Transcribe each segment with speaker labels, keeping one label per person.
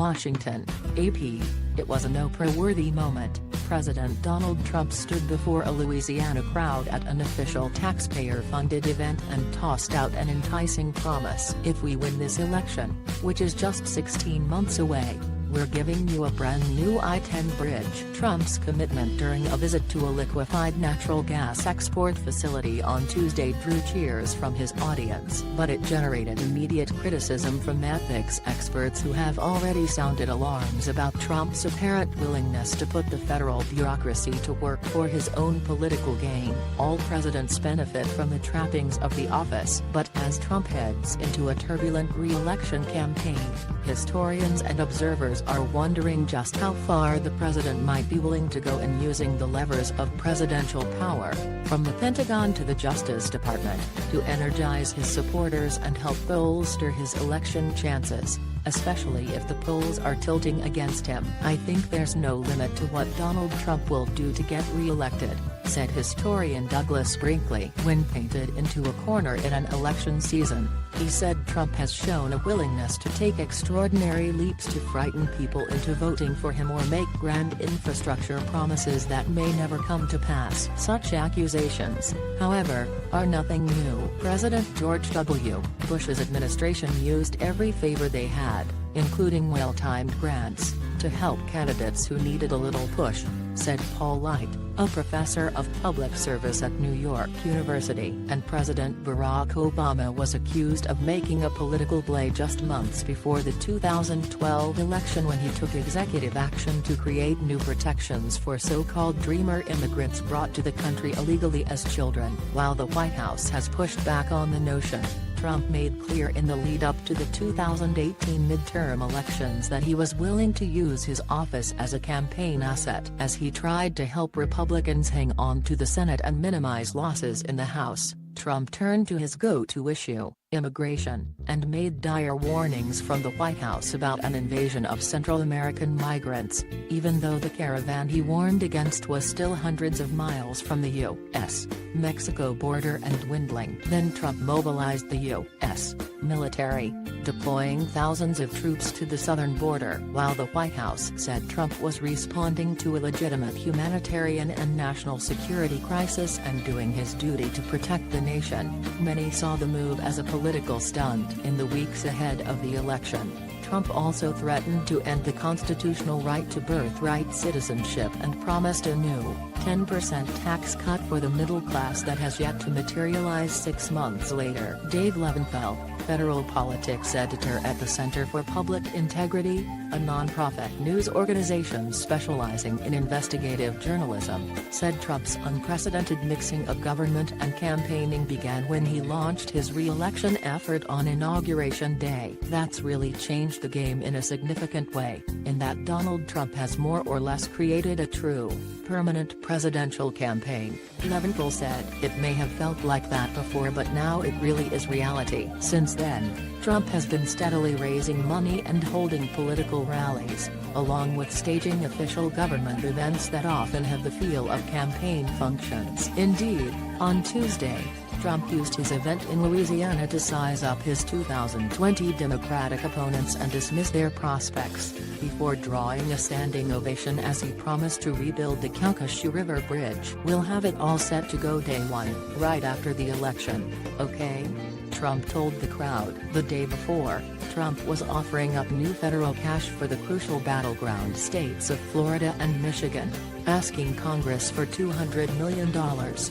Speaker 1: Washington, AP. It was an Oprah-worthy moment. President Donald Trump stood before a Louisiana crowd at an official taxpayer-funded event and tossed out an enticing promise. "If we win this election, which is just 16 months away, we're giving you a brand new I-10 bridge." Trump's commitment during a visit to a liquefied natural gas export facility on Tuesday drew cheers from his audience. But it generated immediate criticism from ethics experts who have already sounded alarms about Trump's apparent willingness to put the federal bureaucracy to work for his own political gain. All presidents benefit from the trappings of the office, but as Trump heads into a turbulent re-election campaign, historians and observers are wondering just how far the president might be willing to go in using the levers of presidential power, from the Pentagon to the Justice Department, to energize his supporters and help bolster his election chances, especially if the polls are tilting against him. "I think there's no limit to what Donald Trump will do to get re-elected," said historian Douglas Brinkley. When painted into a corner in an election season, he said Trump has shown a willingness to take extraordinary leaps to frighten people into voting for him or make grand infrastructure promises that may never come to pass. Such accusations, however, are nothing new. President George W. Bush's administration used every favor they had, including well-timed grants, to help candidates who needed a little push, said Paul Light, a professor of public service at New York University. And President Barack Obama was accused of making a political play just months before the 2012 election when he took executive action to create new protections for so-called dreamer immigrants brought to the country illegally as children. While the White House has pushed back on the notion, Trump made clear in the lead-up to the 2018 midterm elections that he was willing to use his office as a campaign asset as he tried to help Republicans hang on to the Senate and minimize losses in the House. Trump turned to his go-to issue, immigration, and made dire warnings from the White House about an invasion of Central American migrants, even though the caravan he warned against was still hundreds of miles from the U.S.-Mexico border and dwindling. Then Trump mobilized the U.S. military, deploying thousands of troops to the southern border. While the White House said Trump was responding to a legitimate humanitarian and national security crisis and doing his duty to protect the nation, many saw the move as a political stunt. In the weeks ahead of the election, Trump also threatened to end the constitutional right to birthright citizenship and promised a new 10% tax cut for the middle class that has yet to materialize 6 months later. Dave Levenfeld, federal politics editor at the Center for Public Integrity, a nonprofit news organization specializing in investigative journalism, said Trump's unprecedented mixing of government and campaigning began when he launched his re-election effort on Inauguration Day. That's really changed the game in a significant way, in that Donald Trump has more or less created a true, permanent presidential campaign, Leventhal said. It may have felt like that before, but now it really is reality. Since then, Trump has been steadily raising money and holding political rallies, along with staging official government events that often have the feel of campaign functions. Indeed, on Tuesday, Trump used his event in Louisiana to size up his 2020 Democratic opponents and dismiss their prospects, before drawing a standing ovation as he promised to rebuild the Calcasieu River Bridge. "We'll have it all set to go day one, right after the election, okay?" Trump told the crowd. The day before, Trump was offering up new federal cash for the crucial battleground states of Florida and Michigan, asking Congress for $200 million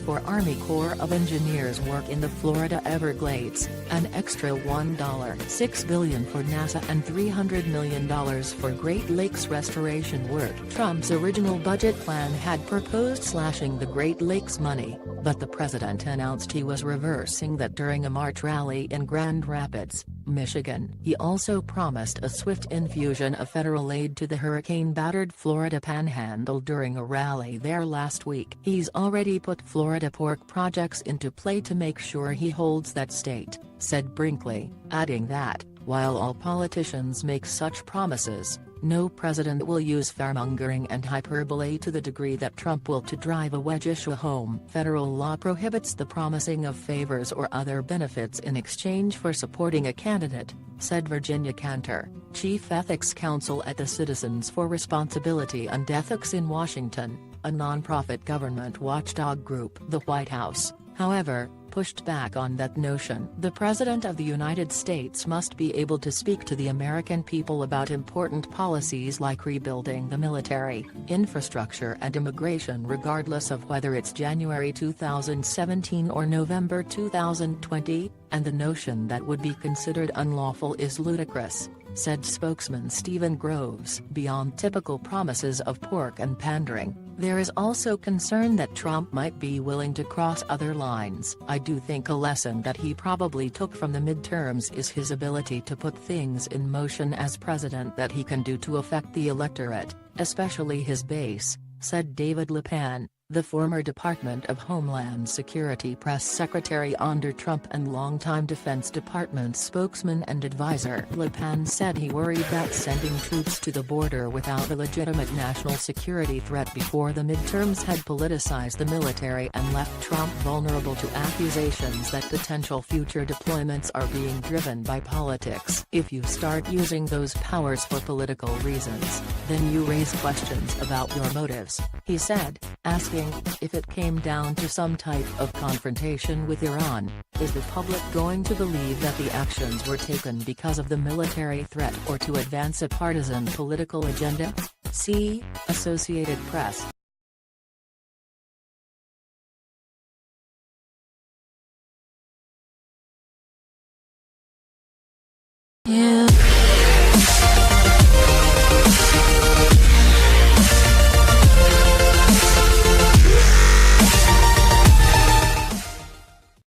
Speaker 1: for Army Corps of Engineers work in the Florida Everglades, an extra $1.6 billion for NASA and $300 million for Great Lakes restoration work. Trump's original budget plan had proposed slashing the Great Lakes money, but the president announced he was reversing that during a March rally in Grand Rapids, Michigan. He also promised a swift infusion of federal aid to the hurricane-battered Florida Panhandle during a rally there last week. He's already put Florida pork projects into play to make sure he holds that state, said Brinkley, adding that, While all politicians make such promises, no president will use fearmongering and hyperbole to the degree that Trump will to drive a wedge issue home. Federal law prohibits the promising of favors or other benefits in exchange for supporting a candidate, said Virginia Cantor, chief ethics counsel at the Citizens for Responsibility and Ethics in Washington, a nonprofit government watchdog group. The White House, however, pushed back on that notion. The President of the United States must be able to speak to the American people about important policies like rebuilding the military, infrastructure and immigration regardless of whether it's January 2017 or November 2020, and the notion that would be considered unlawful is ludicrous, said spokesman Stephen Groves. Beyond typical promises of pork and pandering, there is also concern that Trump might be willing to cross other lines. I do think a lesson that he probably took from the midterms is his ability to put things in motion as president that he can do to affect the electorate, especially his base, said David LaPan, the former Department of Homeland Security press secretary under Trump and longtime Defense Department spokesman and advisor. LaPan said he worried that sending troops to the border without a legitimate national security threat before the midterms had politicized the military and left Trump vulnerable to accusations that potential future deployments are being driven by politics. If you start using those powers for political reasons, then you raise questions about your motives, he said, asking, if it came down to some type of confrontation with Iran, is the public going to believe that the actions were taken because of the military threat or to advance a partisan political agenda? See Associated Press.